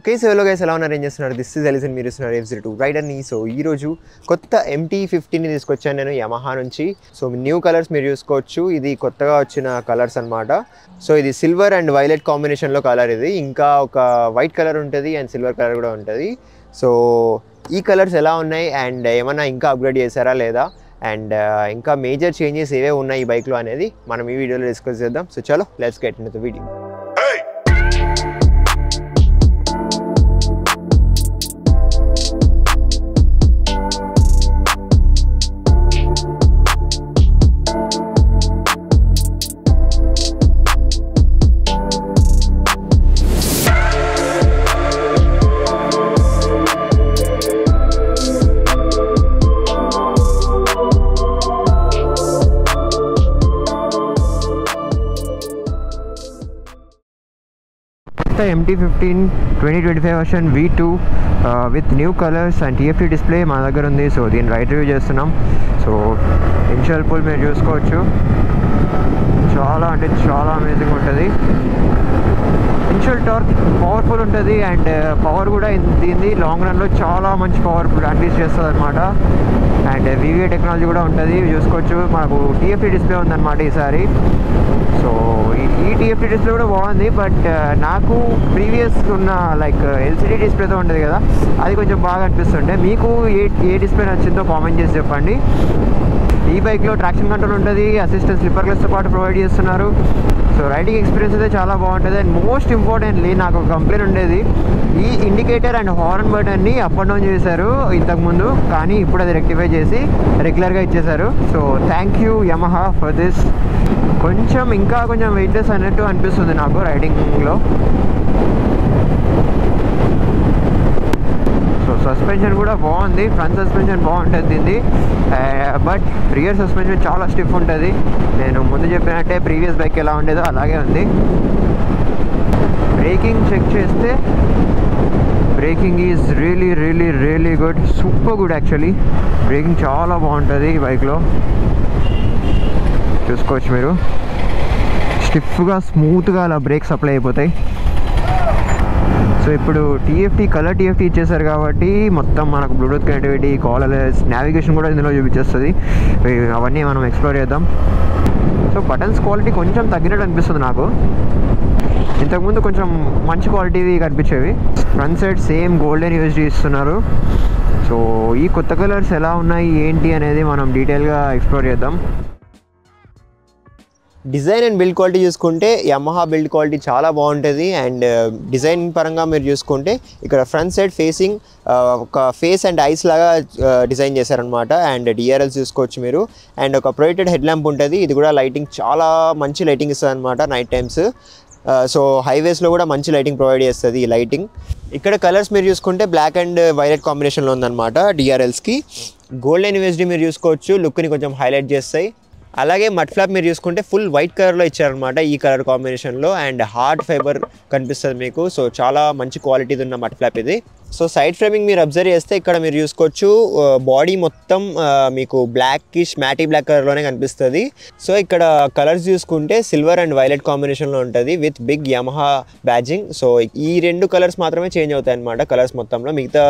Okay so hello guys ఎలా ఉన్నారు ఏం చేస్తున్నారు దిస్ ఇస్ ఎలిసన్ మీరు ఇస్తున్నారు F02 రైడర్ని సో ఈరోజు కొత్త MT-15ని తీసుకొచ్చాను నేను యమహా నుంచి సో న్యూ కలర్స్ మీరు చూసుకోవచ్చు ఇది కొత్తగా వచ్చిన కలర్స్ అనమాట సో ఇది సిల్వర్ అండ్ వైలెట్ కాంబినేషన్లో కలర్ ఇది ఇంకా ఒక వైట్ కలర్ ఉంటుంది అండ్ సిల్వర్ కలర్ కూడా ఉంటుంది సో ఈ కలర్స్ ఎలా ఉన్నాయి అండ్ ఏమన్నా ఇంకా అప్గ్రేడ్ చేశారా లేదా అండ్ ఇంకా మేజర్ చేంజెస్ ఏవే ఉన్నాయి ఈ బైక్లో అనేది మనం ఈ వీడియోలో డిస్కస్ చేద్దాం సో చలో let's get into the video MT-15 2025 version V2 with new colours and TFT display మా దగ్గర ఉంది సో దీన్ని రైడ్ రివ్యూ చేస్తున్నాం సో ఇనిషియల్ పుల్ మీరు చూసుకోవచ్చు చాలా అంటే చాలా అమేజింగ్ ఉంటుంది ఇనిషియల్ టార్క్ పవర్ఫుల్ ఉంటుంది అండ్ పవర్ కూడా దీన్ని లాంగ్ రన్లో చాలా మంచి పవర్ అడ్లీస్ట్ చేస్తుంది అనమాట అండ్ VVA టెక్నాలజీ కూడా ఉంటుంది చూసుకోవచ్చు మాకు TFT డిస్ప్లే ఉందన్నమాట ఈసారి సో ఈ TFT డిస్ప్లే కూడా బాగుంది బట్ నాకు ప్రీవియస్ ఉన్న లైక్ LCD డిస్ప్లేతో ఉంటుంది కదా అది కొంచెం బాగా అనిపిస్తుంటే మీకు ఏ డిస్ప్లే నచ్చిందో కామెంట్ చేసి చెప్పండి ఈ బైక్లో ట్రాక్షన్ కంట్రోల్ ఉంటుంది అసిస్టెంట్ స్లిప్పర్ గ్లాస్తో పాటు ప్రొవైడ్ చేస్తున్నారు సో రైడింగ్ ఎక్స్పీరియన్స్ అయితే చాలా బాగుంటుంది అండ్ మోస్ట్ ఇంపార్టెంట్లీ నాకు ఒక కంప్లైంట్ ఉండేది ఈ ఇండికేటర్ అండ్ హార్న్ బటన్ని అప్ అండ్ డౌన్ చేశారు ఇంతకుముందు కానీ ఇప్పుడు అది రెక్టిఫై చేసి రెగ్యులర్గా ఇచ్చేశారు so thank you Yamaha for this కొంచెం ఇంకా కొంచెం వెయిట్లెస్ అన్నట్టు అనిపిస్తుంది నాకు రైడింగ్లో సో సస్పెన్షన్ కూడా బాగుంది ఫ్రంట్ సస్పెన్షన్ బాగుంటుంది దీన్ని బట్ రియర్ సస్పెన్షన్ చాలా స్టిఫ్ ఉంటుంది నేను ముందు చెప్పినట్టే ప్రీవియస్ బైక్ ఎలా ఉండేదో అలాగే ఉంది బ్రేకింగ్ చెక్ చేస్తే breaking is really really really good super good actually breaking చాలా బాగుంటుంది ఈ బైక్లో చూసుకోవచ్చు మీరు స్టిఫ్గా స్మూత్గా అలా బ్రేక్స్ అప్లై అయిపోతాయి సో ఇప్పుడు కలర్ TFT ఇచ్చేసారు కాబట్టి మొత్తం మనకు బ్లూటూత్ కనెక్టివిటీ కాలర్లెస్ నావిగేషన్ కూడా ఇందులో చూపించేస్తుంది అవన్నీ మనం ఎక్స్ప్లోర్ చేద్దాం సో బటన్స్ క్వాలిటీ కొంచెం తగ్గినట్టు అనిపిస్తుంది నాకు ఇంతకుముందు కొంచెం మంచి క్వాలిటీవి కనిపించేవి front side same golden USD ఇస్తున్నారు సో ఈ కొత్త కలర్స్ ఎలా ఉన్నాయి ఏంటి అనేది మనం డీటెయిల్గా ఎక్స్ప్లోర్ చేద్దాం డిజైన్ అండ్ బిల్డ్ క్వాలిటీ చూసుకుంటే యమహా బిల్డ్ క్వాలిటీ చాలా బాగుంటుంది అండ్ డిజైన్ పరంగా మీరు చూసుకుంటే ఇక్కడ ఫ్రంట్ సైడ్ ఫేసింగ్ ఒక ఫేస్ అండ్ ఐస్ లాగా డిజైన్ చేశారనమాట అండ్ DRLs చూసుకోవచ్చు మీరు అండ్ ఒక ప్రొజెక్టెడ్ హెడ్ ల్యాంప్ ఉంటుంది ఇది కూడా లైటింగ్ చాలా మంచి లైటింగ్ ఇస్తుంది అనమాట నైట్ టైమ్స్ సో హైవేస్లో కూడా మంచి లైటింగ్ ప్రొవైడ్ చేస్తుంది ఈ లైటింగ్ ఇక్కడ కలర్స్ మీరు చూసుకుంటే బ్లాక్ అండ్ వైలెట్ కాంబినేషన్లో ఉందన్నమాట DRLస్కి గోల్డెన్ USD మీరు చూసుకోవచ్చు లుక్ని కొంచెం హైలైట్ చేస్తాయి అలాగే మడ్ ఫ్లాప్ మీరు చూసుకుంటే ఫుల్ వైట్ కలర్లో ఇచ్చారనమాట ఈ కలర్ కాంబినేషన్లో అండ్ హార్డ్ ఫైబర్ కనిపిస్తుంది మీకు సో చాలా మంచి క్వాలిటీది ఉన్న మడ్ ఫ్లాప్ ఇది సో సైడ్ ఫ్రేమింగ్ మీరు అబ్జర్వ్ చేస్తే ఇక్కడ మీరు చూసుకోవచ్చు బాడీ మొత్తం మీకు బ్లాకిష్ మ్యాటీ బ్లాక్ కలర్లోనే కనిపిస్తుంది సో ఇక్కడ కలర్స్ చూసుకుంటే సిల్వర్ అండ్ వైలెట్ కాంబినేషన్లో ఉంటుంది with big Yamaha badging so ఈ రెండు కలర్స్ మాత్రమే చేంజ్ అవుతాయి అనమాట కలర్స్ మొత్తంలో మిగతా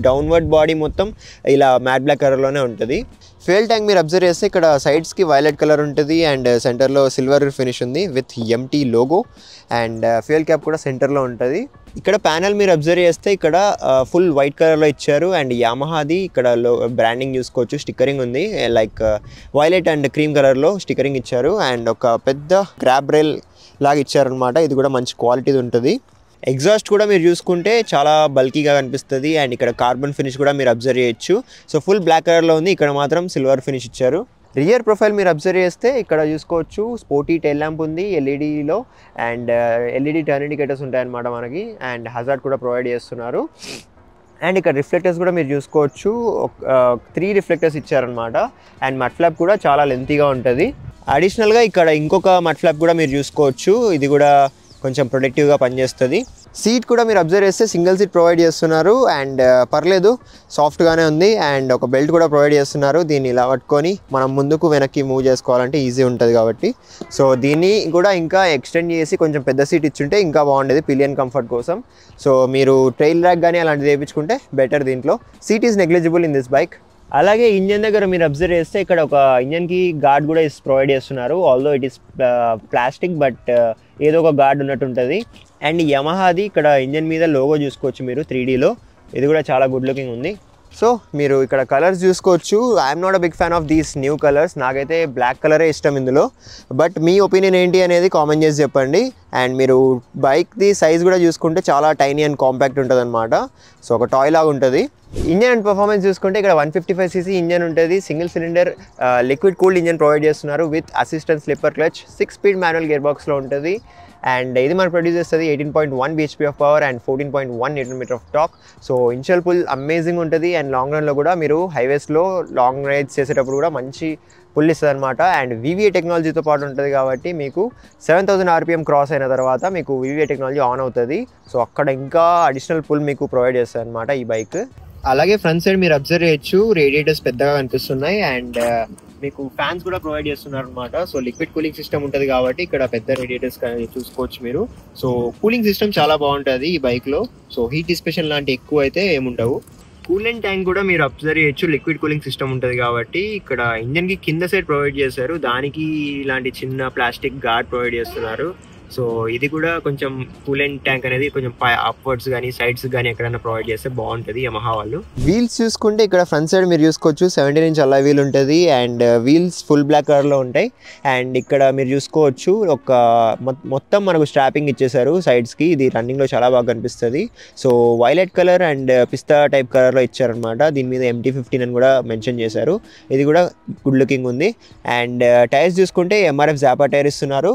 డౌన్వర్డ్ బాడీ మొత్తం ఇలా మ్యాట్ బ్లాక్ కలర్లోనే ఉంటుంది ఫ్యూయల్ ట్యాంక్ మీరు అబ్జర్వ్ చేస్తే ఇక్కడ సైడ్స్కి వైలెట్ కలర్ ఉంటుంది అండ్ సెంటర్లో సిల్వర్ ఫినిష్ ఉంది with MT logo and fuel cap కూడా సెంటర్లో ఉంటుంది ఇక్కడ ప్యానల్ మీరు అబ్జర్వ్ చేస్తే ఇక్కడ ఫుల్ వైట్ కలర్లో ఇచ్చారు అండ్ యమహాది ఇక్కడ బ్రాండింగ్ చూసుకోవచ్చు స్టిక్కరింగ్ ఉంది లైక్ వైలెట్ అండ్ క్రీమ్ కలర్లో స్టిక్కరింగ్ ఇచ్చారు అండ్ ఒక పెద్ద గ్రాబ్ రైల్ లాగా ఇచ్చారనమాట ఇది కూడా మంచి క్వాలిటీది ఉంటుంది ఎగ్జాస్ట్ కూడా మీరు చూసుకుంటే చాలా బల్కీగా కనిపిస్తుంది అండ్ ఇక్కడ కార్బన్ ఫినిష్ కూడా మీరు అబ్జర్వ్ చేయొచ్చు సో ఫుల్ బ్లాక్ కలర్లో ఉంది ఇక్కడ మాత్రం సిల్వర్ ఫినిష్ ఇచ్చారు రియర్ ప్రొఫైల్ మీరు అబ్జర్వ్ చేస్తే ఇక్కడ చూసుకోవచ్చు స్పోర్టీ టైల్ ల్యాంప్ ఉంది ఎల్ఈడీలో అండ్ LED టర్న్ ఇండికేటర్స్ ఉంటాయన్నమాట మనకి అండ్ హజార్డ్ కూడా ప్రొవైడ్ చేస్తున్నారు అండ్ ఇక్కడ రిఫ్లెక్టర్స్ కూడా మీరు చూసుకోవచ్చు 3 రిఫ్లెక్టర్స్ ఇచ్చారనమాట అండ్ మడ్ ఫ్లాప్ కూడా చాలా లెంతీగా ఉంటుంది అడిషనల్గా ఇక్కడ ఇంకొక మడ్ ఫ్లాప్ కూడా మీరు చూసుకోవచ్చు ఇది కూడా కొంచెం ప్రొడక్టివ్గా పనిచేస్తుంది సీట్ కూడా మీరు అబ్జర్వ్ చేస్తే సింగిల్ సీట్ ప్రొవైడ్ చేస్తున్నారు అండ్ పర్లేదు సాఫ్ట్గానే ఉంది అండ్ ఒక బెల్ట్ కూడా ప్రొవైడ్ చేస్తున్నారు. దీన్ని ఇలా పట్టుకొని మనం ముందుకు వెనక్కి మూవ్ చేసుకోవాలంటే ఈజీ ఉంటుంది కాబట్టి. సో దీన్ని కూడా ఇంకా ఎక్స్టెండ్ చేసి కొంచెం పెద్ద సీట్ ఇచ్చుంటే ఇంకా బాగుండేది పిలియన్ కంఫర్ట్ కోసం. సో మీరు ట్రైల్ ర్యాక్ కానీ అలాంటిది వేయించుకుంటే బెటర్. దీంట్లో seat is negligible in this bike. అలాగే ఇంజన్ దగ్గర మీరు అబ్జర్వ్ చేస్తే ఇక్కడ ఒక ఇంజన్కి గార్డ్ కూడా ప్రొవైడ్ చేస్తున్నారు. Although it is plastic but ఏదో ఒక గార్డ్ ఉన్నట్టు ఉంటుంది. అండ్ యమహాది ఇక్కడ ఇంజన్ మీద లోగో చూసుకోవచ్చు మీరు 3Dలో. ఇది కూడా చాలా గుడ్ లుకింగ్ ఉంది. సో మీరు ఇక్కడ కలర్స్ చూసుకోవచ్చు. I'm not a big fan of these new colours. నాకైతే బ్లాక్ కలరే ఇష్టం ఇందులో. బట్ మీ ఒపీనియన్ ఏంటి అనేది కామెంట్ చేసి చెప్పండి. అండ్ మీరు బైక్ది సైజ్ కూడా చూసుకుంటే చాలా టైనీ అండ్ కాంపాక్ట్ ఉంటుంది అనమాట. సో ఒక టాయ్ లాగా ఉంటుంది. ఇంజన్ అండ్ పర్ఫార్మెన్స్ చూసుకుంటే ఇక్కడ 155cc ఇంజన్ ఉంటుంది. Single cylinder liquid cooled engine provide చేస్తున్నారు with assistant slipper clutch. 6 speed manual gear బాక్స్లో ఉంటుంది. అండ్ ఇది మనకు ప్రొడ్యూస్ చేస్తుంది 18.1 bhp of power and 14.1 Nm of torque. So initial pull amazing ఉంటుంది అండ్ లాంగ్ రన్లో కూడా మీరు హైవేస్లో లాంగ్ రైడ్స్ చేసేటప్పుడు కూడా మంచి పుల్ ఇస్తుంది అనమాట. అండ్ VVA టెక్నాలజీతో పాటు ఉంటుంది కాబట్టి మీకు 7000 RPM క్రాస్ అయిన తర్వాత మీకు VVA టెక్నాలజీ ఆన్ అవుతుంది. సో అక్కడ ఇంకా అడిషనల్ పుల్ మీకు ప్రొవైడ్ చేస్తుంది అనమాట ఈ బైక్. అలాగే ఫ్రంట్ సైడ్ మీరు అబ్జర్వ్ చేయొచ్చు, రేడియేటర్స్ పెద్దగా కనిపిస్తున్నాయి అండ్ మీకు ఫ్యాన్స్ కూడా ప్రొవైడ్ చేస్తున్నారు అనమాట. సో లిక్విడ్ కూలింగ్ సిస్టమ్ ఉంటుంది కాబట్టి ఇక్కడ పెద్ద రేడియేటర్స్ చూసుకోవచ్చు మీరు. సో కూలింగ్ సిస్టమ్ చాలా బాగుంటుంది ఈ బైక్లో. సో హీట్ డిస్పెషన్ లాంటి ఎక్కువ అయితే ఏముండవు. కూలెంట్ ట్యాంక్ కూడా మీరు అబ్జర్వ్ చేయొచ్చు, లిక్విడ్ కూలింగ్ సిస్టమ్ ఉంటుంది కాబట్టి. ఇక్కడ ఇంజన్కి కింద సైడ్ ప్రొవైడ్ చేశారు, దానికి ఇలాంటి చిన్న ప్లాస్టిక్ గార్డ్ ప్రొవైడ్ చేస్తున్నారు. సో ఇది కూడా కొంచెం కూలెంట్ ట్యాంక్ అనేది కొంచెం అప్వర్డ్స్ కానీ సైడ్స్ కానీ ఎక్కడైనా ప్రొవైడ్ చేస్తే బాగుంటుంది యమహా వాళ్ళు. వీల్స్ చూసుకుంటే ఇక్కడ ఫ్రంట్ సైడ్ మీరు చూసుకోవచ్చు 17-inch అలాయ్ వీల్ ఉంటుంది అండ్ వీల్స్ ఫుల్ బ్లాక్ కలర్లో ఉంటాయి. అండ్ ఇక్కడ మీరు చూసుకోవచ్చు ఒక మొత్తం మనకు స్ట్రాపింగ్ ఇచ్చేసారు సైడ్స్కి. ఇది రన్నింగ్లో చాలా బాగా కనిపిస్తుంది. So violet colour and pista type కలర్లో ఇచ్చారనమాట. దీని మీద MT-15 అని కూడా మెన్షన్ చేశారు. ఇది కూడా గుడ్ లుకింగ్ ఉంది. అండ్ టైర్స్ చూసుకుంటే MRF జాపా టైర్ ఇస్తున్నారు.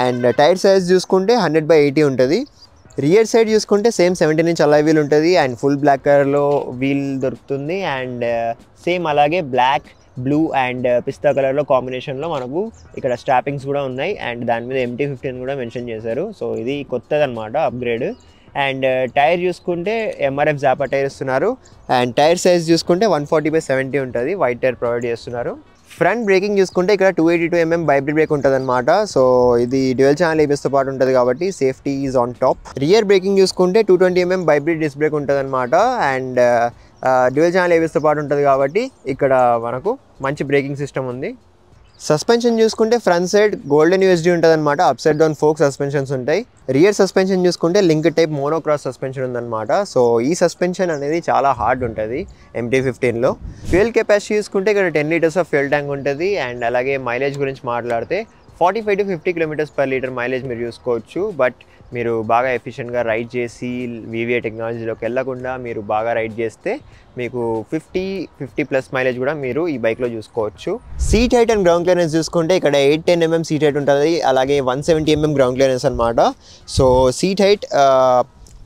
అండ్ టైర్ సైజ్ చూసుకుంటే 100/80 ఉంటుంది. రియర్ సైడ్ చూసుకుంటే సేమ్ 17-inch అలాయ్ వీల్ ఉంటుంది అండ్ ఫుల్ బ్లాక్ కలర్లో వీల్ దొరుకుతుంది. అండ్ సేమ్ అలాగే బ్లాక్, బ్లూ అండ్ పిస్తా కలర్లో కాంబినేషన్లో మనకు ఇక్కడ స్ట్రాపింగ్స్ కూడా ఉన్నాయి. అండ్ దాని మీద MT-15 కూడా మెన్షన్ చేశారు. సో ఇది కొత్తది అనమాట, అప్గ్రేడ్. అండ్ టైర్ చూసుకుంటే MRF జాపా టైర్ ఇస్తున్నారు. అండ్ టైర్ సైజ్ చూసుకుంటే 140/70 ఉంటుంది. వైట్ టైర్ ప్రొవైడ్ చేస్తున్నారు. ఫ్రంట్ బ్రేకింగ్ చూసుకుంటే ఇక్కడ 282 mm వైబ్రేట్ బ్రేక్ ఉంటుంది అనమాట. సో ఇది డ్యూయల్ ఛానల్ ABSతో పాటు ఉంటుంది కాబట్టి safety is on top. Rear breaking చూసుకుంటే 220 mm వైబ్రేట్ డిస్క్ బ్రేక్ ఉంటుంది అనమాట. అండ్ డ్యూయల్ ఛానల్ ABSతో పాటు ఉంటుంది కాబట్టి ఇక్కడ మనకు మంచి బ్రేకింగ్ సిస్టమ్ ఉంది. సస్పెన్షన్ చూసుకుంటే ఫ్రంట్ సైడ్ గోల్డెన్ USD ఉంటుంది అనమాట. Up side down folk suspensions ఉంటాయి. రియర్ సస్పెన్షన్ చూసుకుంటే లింక్ టైప్ మోనోక్రాస్ సస్పెన్షన్ ఉందన్నమాట. సో ఈ సస్పెన్షన్ అనేది చాలా హార్డ్ ఉంటుంది MT-15లో. ఫ్యూయల్ కెపాసిటీ చూసుకుంటే ఇక్కడ 10 liters ఆఫ్ ఫ్యూయల్ ట్యాంక్ ఉంటుంది. అండ్ అలాగే మైలేజ్ గురించి మాట్లాడితే 45 to 50 km/L మైలేజ్ మీరు చూసుకోవచ్చు. బట్ మీరు బాగా ఎఫిషియెంట్గా రైడ్ చేసి VVA టెక్నాలజీలోకి వెళ్ళకుండా మీరు బాగా రైడ్ చేస్తే మీకు 50+ మైలేజ్ కూడా మీరు ఈ బైక్లో చూసుకోవచ్చు. Seat height and ground clearance చూసుకుంటే ఇక్కడ 810 mm సీట్ హైట్ ఉంటుంది. అలాగే 170 mm గ్రౌండ్ క్లియరెన్స్ అనమాట. సో సీట్ హైట్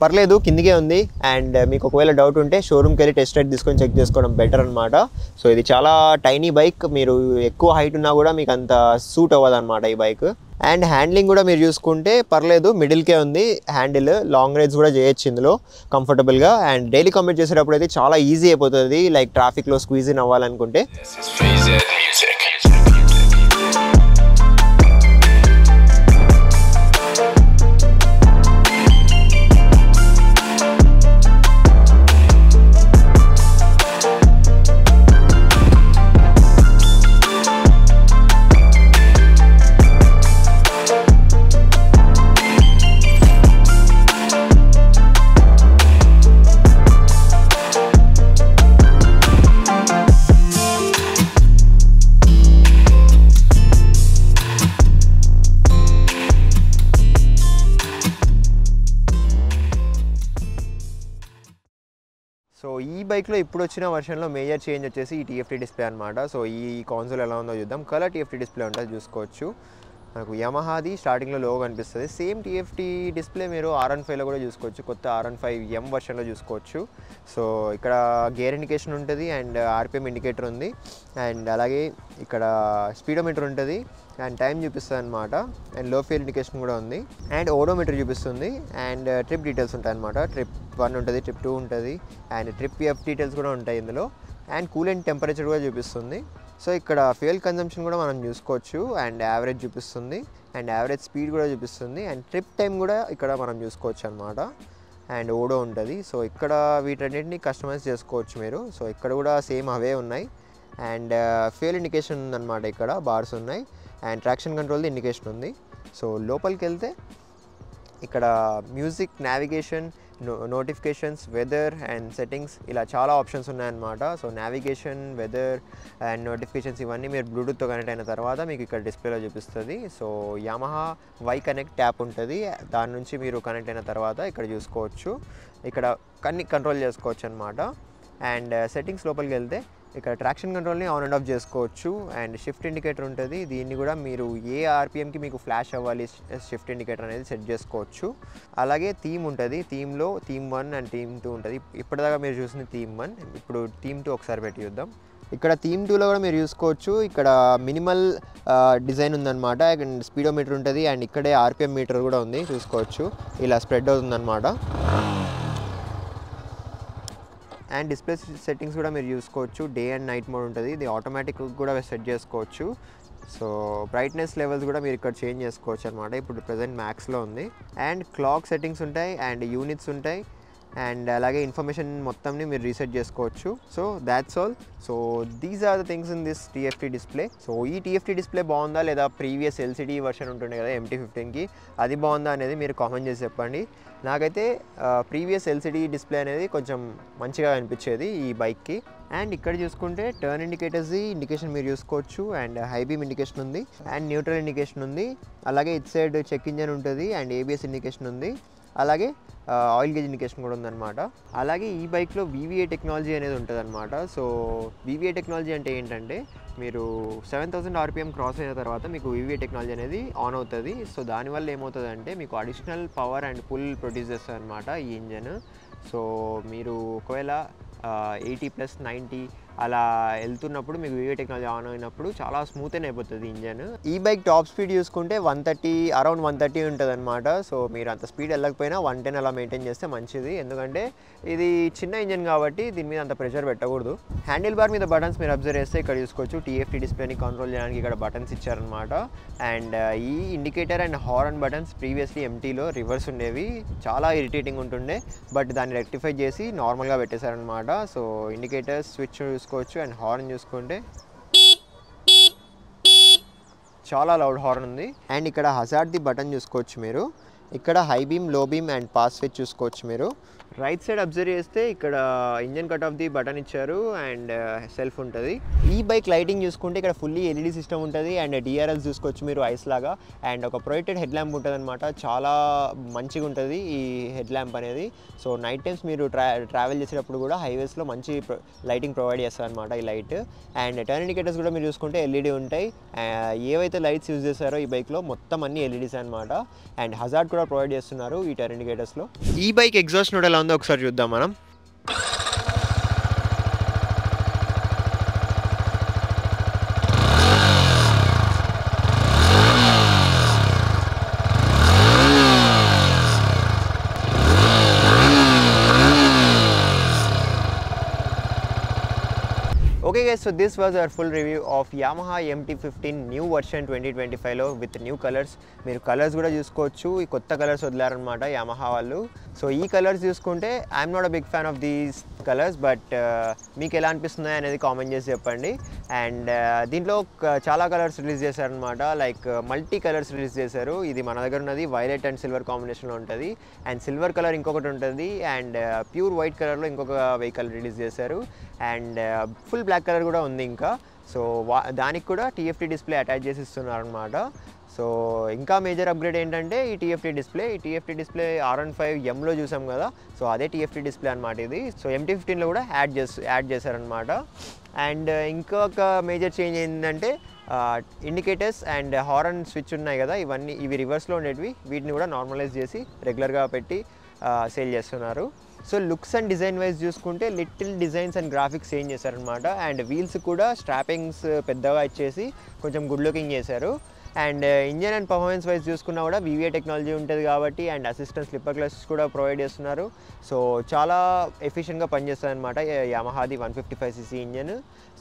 పర్లేదు, కిందికే ఉంది. అండ్ మీకు ఒకవేళ డౌట్ ఉంటే షోరూమ్కి వెళ్ళి టెస్ట్ రైడ్ తీసుకొని చెక్ చేసుకోవడం బెటర్ అనమాట. సో ఇది చాలా టైనీ బైక్, మీరు ఎక్కువ హైట్ ఉన్నా కూడా మీకు అంత సూట్ అవ్వదు అనమాట ఈ బైక్. అండ్ హ్యాండ్లింగ్ కూడా మీరు చూసుకుంటే పర్లేదు, మిడిల్కే ఉంది హ్యాండిల్. లాంగ్ రైడ్స్ కూడా చేయొచ్చు ఇందులో కంఫర్టబుల్గా. అండ్ డైలీ కమ్యూట్ చేసేటప్పుడు అయితే చాలా ఈజీ అయిపోతుంది, లైక్ ట్రాఫిక్లో స్క్వీజ్ ఇన్ అవ్వాలనుకుంటే. సో ఈ బైక్లో ఇప్పుడు వచ్చిన వర్షన్లో మేజర్ చేంజ్ వచ్చేసి ఈ TFT డిస్ప్లే అనమాట. సో ఈ కాన్సోల్ ఎలా ఉందో చూద్దాం. కలర్ TFT డిస్ప్లే ఉంటుంది, చూసుకోవచ్చు. మనకు యమహాది స్టార్టింగ్లో లోగో కనిపిస్తుంది. సేమ్ TFT డిస్ప్లే మీరు R15లో కూడా చూసుకోవచ్చు, కొత్త R15M వర్షన్లో చూసుకోవచ్చు. సో ఇక్కడ గేర్ ఇండికేషన్ ఉంటుంది అండ్ RPM ఇండికేటర్ ఉంది. అండ్ అలాగే ఇక్కడ స్పీడోమీటర్ ఉంటుంది. అండ్ టైం చూపిస్తుంది అనమాట. అండ్ లో ఫ్యూయల్ ఇండికేషన్ కూడా ఉంది. అండ్ ఓడోమీటర్ చూపిస్తుంది. అండ్ ట్రిప్ డీటెయిల్స్ ఉంటాయి అనమాట. ట్రిప్ 1 ఉంటుంది, ట్రిప్ 2 ఉంటుంది, అండ్ ట్రిప్ ఎఫ్ డీటెయిల్స్ కూడా ఉంటాయి ఇందులో. అండ్ కూలెంట్ టెంపరేచర్ కూడా చూపిస్తుంది. సో ఇక్కడ ఫ్యూయల్ కన్జంప్షన్ కూడా మనం చూసుకోవచ్చు. అండ్ యావరేజ్ చూపిస్తుంది, అండ్ యావరేజ్ స్పీడ్ కూడా చూపిస్తుంది, అండ్ ట్రిప్ టైం కూడా ఇక్కడ మనం చూసుకోవచ్చు అనమాట. అండ్ ఓడో ఉంటుంది. సో ఇక్కడ వీటన్నిటిని కస్టమైజ్ చేసుకోవచ్చు మీరు. సో ఇక్కడ కూడా సేమ్ అవే ఉన్నాయి. అండ్ ఫ్యూయల్ ఇండికేషన్ ఉందన్నమాట. ఇక్కడ బార్స్ ఉన్నాయి. అండ్ ట్రాక్షన్ కంట్రోల్ది ఇండికేషన్ ఉంది. సో లోపలికి వెళ్తే ఇక్కడ music, navigation, notifications, weather and settings ఇలా చాలా ఆప్షన్స్ ఉన్నాయన్నమాట. So navigation, weather and notifications ఇవన్నీ మీరు బ్లూటూత్తో కనెక్ట్ అయిన తర్వాత మీకు ఇక్కడ డిస్ప్లేలో చూపిస్తుంది. So Yamaha Y Connect app ఉంటుంది. దాని నుంచి మీరు కనెక్ట్ అయిన తర్వాత ఇక్కడ చూసుకోవచ్చు. ఇక్కడ అన్ని కంట్రోల్ చేసుకోవచ్చు అనమాట. అండ్ సెట్టింగ్స్ లోపలికి వెళ్తే ఇక్కడ ట్రాక్షన్ కంట్రోల్ని ఆన్ అండ్ ఆఫ్ చేసుకోవచ్చు. అండ్ షిఫ్ట్ ఇండికేటర్ ఉంటుంది. దీన్ని కూడా మీరు ఏ ఆర్పిఎంకి మీకు ఫ్లాష్ అవ్వాలి షిఫ్ట్ ఇండికేటర్ అనేది సెట్ చేసుకోవచ్చు. అలాగే థీమ్ ఉంటుంది. థీమ్లో థీమ్ 1 అండ్ థీమ్ 2 ఉంటుంది. ఇప్పటిదాకా మీరు చూసిన థీమ్ 1, ఇప్పుడు థీమ్ 2 ఒకసారి పెట్టి చూద్దాం. ఇక్కడ థీమ్ 2లో కూడా మీరు చూసుకోవచ్చు. ఇక్కడ మినిమల్ డిజైన్ ఉందన్నమాట. అండ్ స్పీడోమీటర్ ఉంటుంది. అండ్ ఇక్కడే ఆర్పిఎం మీటర్ కూడా ఉంది, చూసుకోవచ్చు. ఇలా స్ప్రెడ్ అవుతుందన్నమాట. అండ్ డిస్ప్లే సెట్టింగ్స్ కూడా మీరు చూసుకోవచ్చు. డే అండ్ నైట్ మోడ్ ఉంటుంది. ఇది ఆటోమేటిక్ కూడా సెట్ చేసుకోవచ్చు. సో బ్రైట్నెస్ లెవెల్స్ కూడా మీరు ఇక్కడ చేంజ్ చేసుకోవచ్చు అనమాట. ఇప్పుడు ప్రజెంట్ మ్యాక్స్లో ఉంది. అండ్ క్లాక్ సెట్టింగ్స్ ఉంటాయి, అండ్ యూనిట్స్ ఉంటాయి, అండ్ అలాగే ఇన్ఫర్మేషన్ మొత్తంని మీరు రీసెట్ చేసుకోవచ్చు. So that's all. So these are the things in this TFT display. So ఈ టీఎఫ్టీ డిస్ప్లే బాగుందా లేదా ప్రీవియస్ ఎల్సిడి వర్షన్ ఉంటుండే కదా MT15కి, అది బాగుందా అనేది మీరు కామెంట్ చేసి చెప్పండి. నాకైతే ప్రీవియస్ ఎల్సిడి డిస్ప్లే అనేది కొంచెం మంచిగా అనిపించేది ఈ బైక్కి. అండ్ ఇక్కడ చూసుకుంటే టర్న్ ఇండికేషన్ మీరు చూసుకోవచ్చు. అండ్ హై బీమ్ ఇండికేషన్ ఉంది, అండ్ న్యూట్రల్ ఇండికేషన్ ఉంది. అలాగే ఇట్ సైడ్ చెక్ ఇంజన్ ఉంటుంది, అండ్ ABS ఇండికేషన్ ఉంది. అలాగే ఆయిల్ గేజ్ ఇండికేషన్ కూడా ఉందన్నమాట. అలాగే ఈ బైక్లో VVA టెక్నాలజీ అనేది ఉంటుంది అనమాట. సో VVA టెక్నాలజీ అంటే ఏంటంటే మీరు 7000 RPM క్రాస్ అయిన తర్వాత మీకు VVA టెక్నాలజీ అనేది ఆన్ అవుతుంది. సో దానివల్ల ఏమవుతుంది అంటే మీకు additional power and pull produce చేస్తుంది అనమాట ఈ ఇంజన్. సో మీరు ఒకవేళ 80+, 90 అలా వెళ్తున్నప్పుడు మీకు VVA టెక్నాలజీ ఆన్ అయినప్పుడు చాలా స్మూత్ అయిపోతుంది ఇంజన్. ఈ బైక్ టాప్ స్పీడ్ చూసుకుంటే 130, అరౌండ్ 130 ఉంటుంది అనమాట. సో మీరు అంత స్పీడ్ వెళ్ళకపోయినా 110 అలా మెయింటైన్ చేస్తే మంచిది. ఎందుకంటే ఇది చిన్న ఇంజన్ కాబట్టి దీని మీద అంత ప్రెషర్ పెట్టకూడదు. హ్యాండిల్ బార్ మీద బటన్స్ మీరు అబ్జర్వ్ చేస్తే ఇక్కడ చూసుకోవచ్చు. TFT డిస్ప్లేని కంట్రోల్ చేయడానికి ఇక్కడ బటన్స్ ఇచ్చారనమాట. అండ్ ఈ indicator and horn buttons previously MTలో రివర్స్ ఉండేవి, చాలా ఇరిటేటింగ్ ఉంటుండే. బట్ దాన్ని రెక్టిఫై చేసి నార్మల్గా పెట్టేశారనమాట. సో ఇండికేటర్స్ స్విచ్ చూసుకోవచ్చు. అండ్ హార్న్ చూసుకుంటే చాలా లౌడ్ హార్న్ ఉంది. అండ్ ఇక్కడ హజార్డ్ది బటన్ చూసుకోవచ్చు మీరు. ఇక్కడ హై బీమ్, లో బీమ్ అండ్ పాస్ స్విచ్ చూసుకోవచ్చు మీరు. రైట్ సైడ్ అబ్జర్వ్ చేస్తే ఇక్కడ engine cut off the button ఇచ్చారు, అండ్ సెల్ఫ్ ఉంటుంది. ఈ బైక్ లైటింగ్ చూసుకుంటే ఇక్కడ ఫుల్లీ LED సిస్టమ్ ఉంటుంది. అండ్ DRLs చూసుకోవచ్చు మీరు, ఐస్ లాగా. అండ్ ఒక ప్రొజెక్టెడ్ హెడ్ ల్యాంప్ ఉంటుంది అనమాట. చాలా మంచిగా ఉంటుంది ఈ హెడ్ ల్యాంప్ అనేది. సో నైట్ టైమ్స్ మీరు ట్రావెల్ చేసేటప్పుడు కూడా హైవేస్లో మంచి లైటింగ్ ప్రొవైడ్ చేస్తారు అనమాట ఈ లైట్. అండ్ టర్న్ ఇండికేటర్స్ కూడా మీరు చూసుకుంటే LED ఉంటాయి. ఏవైతే లైట్స్ యూజ్ చేస్తారో ఈ బైక్లో మొత్తం అన్ని LEDs అనమాట. అండ్ హజార్డ్ కూడా ప్రొవైడ్ చేస్తున్నారు ఈ టర్న్ ఇండికేటర్స్లో. ఈ బైక్ ఎగ్జాస్ట్ నోట్ ఎలా ఉందో ఒకసారి చూద్దాం మనం. Okay guys, so this was our full review of Yamaha MT15 new version 2025లో with new colors. మీరు కలర్స్ కూడా చూసుకోవచ్చు. ఈ కొత్త కలర్స్ వదిలారనమాట Yamaha వాళ్ళు. సో ఈ కలర్స్ చూసుకుంటే I'm not a big fan of these colours, but మీకు ఎలా అనిపిస్తున్నాయి అనేది కామెంట్ చేసి చెప్పండి. అండ్ దీంట్లో చాలా కలర్స్ రిలీజ్ చేశారనమాట. లైక్ మల్టీ కలర్స్ రిలీజ్ చేశారు. ఇది మన దగ్గర ఉన్నది వైలెట్ అండ్ సిల్వర్ కాంబినేషన్లో ఉంటుంది. అండ్ సిల్వర్ కలర్ ఇంకొకటి ఉంటుంది. అండ్ ప్యూర్ వైట్ కలర్లో ఇంకొక వెహికల్ రిలీజ్ చేశారు. అండ్ ఫుల్ బ్లాక్ కలర్ కూడా ఉంది ఇంకా. సో దానికి కూడా TFT డిస్ప్లే అటాచ్ చేసి ఇస్తున్నారు అనమాట. సో ఇంకా మేజర్ అప్గ్రేడ్ ఏంటంటే ఈ TFT డిస్ప్లే R15Mలో చూసాం కదా, సో అదే TFT డిస్ప్లే అనమాట ఇది. సో MT15లో కూడా యాడ్ చేశారనమాట. అండ్ ఇంకొక మేజర్ చేంజ్ ఏంటంటే ఇండికేటర్స్ అండ్ హార్న్ స్విచ్ ఉన్నాయి కదా, ఇవి రివర్స్లో ఉండేటివి, వీటిని కూడా నార్మలైజ్ చేసి రెగ్యులర్గా పెట్టి సేల్ చేస్తున్నారు. So looks and design wise చూసుకుంటే little designs and graphics change చేశారనమాట. అండ్ వీల్స్ కూడా స్ట్రాపింగ్స్ పెద్దగా ఇచ్చేసి కొంచెం గుడ్ లుకింగ్ చేశారు. And engine and performance wise చూసుకున్నా కూడా VVA టెక్నాలజీ ఉంటుంది కాబట్టి అండ్ అసిస్టెంట్ స్లిప్పర్ క్లచ్ కూడా ప్రొవైడ్ చేస్తున్నారు. సో చాలా ఎఫిషియెంట్గా పనిచేస్తుంది అనమాట యమహాది 155cc engine.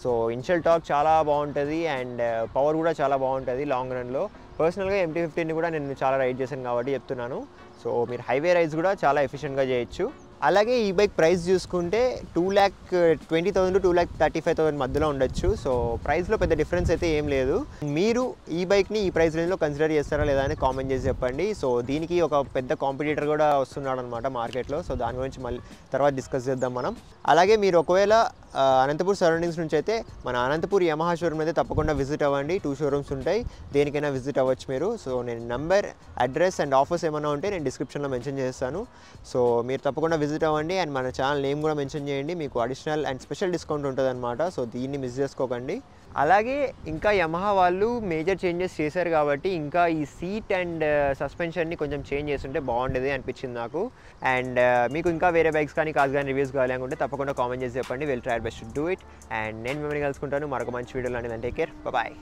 So initial torque చాలా బాగుంటుంది అండ్ పవర్ కూడా చాలా బాగుంటుంది లాంగ్ రన్లో. పర్సనల్గా MT-15ని కూడా నేను చాలా రైడ్ చేశాను కాబట్టి చెప్తున్నాను. సో మీరు హైవే రైడ్స్ కూడా చాలా ఎఫిషియెంట్గా చేయొచ్చు. అలాగే ఈ బైక్ ప్రైస్ చూసుకుంటే 2,20,000 to 2,35,000 మధ్యలో ఉండొచ్చు. సో ప్రైస్లో పెద్ద డిఫరెన్స్ అయితే ఏం లేదు. మీరు ఈ బైక్ని ఈ ప్రైస్ రేంజ్లో కన్సిడర్ చేస్తారా లేదా అని కామెంట్ చేసి చెప్పండి. సో దీనికి ఒక పెద్ద కాంపిటీటర్ కూడా వస్తున్నాడు అనమాట మార్కెట్లో. సో దాని గురించి మళ్ళీ తర్వాత డిస్కస్ చేద్దాం మనం. అలాగే మీరు ఒకవేళ అనంతపూర్ సరౌండింగ్స్ నుంచి అయితే మన అనంతపూర్ యమహా షోరూమ్ అయితే తప్పకుండా విజిట్ అవ్వండి. 2 షోరూమ్స్ ఉంటాయి, దేనికైనా విజిట్ అవ్వచ్చు మీరు. సో నేను నంబర్, అడ్రస్ అండ్ ఆఫర్స్ ఏమైనా ఉంటే నేను డిస్క్రిప్షన్లో మెన్షన్ చేస్తాను. సో మీరు తప్పకుండా విజిట్ అవ్వండి అండ్ మన ఛానల్ నేమ్ కూడా మెన్షన్ చేయండి, మీకు అడిషనల్ అండ్ స్పెషల్ డిస్కౌంట్ ఉంటుంది అనమాట. సో దీన్ని మిస్ చేసుకోకండి. అలాగే ఇంకా యమహా వాళ్ళు మేజర్ చేంజెస్ చేశారు కాబట్టి ఇంకా ఈ సీట్ అండ్ సస్పెన్షన్ని కొంచెం చేంజ్ చేస్తుంటే బాగుండేది అనిపించింది నాకు. అండ్ మీకు ఇంకా వేరే బైక్స్ కానీ కార్స్ కానీ రివ్యూస్ కావాలి అనుకుంటే తప్పకుండా కామెంట్ చేసి చెప్పండి. Will try best to do it. And నేను మిమ్మల్ని కలుసుకుంటాను మరొక మంచి వీడియోలో. Take care, bye.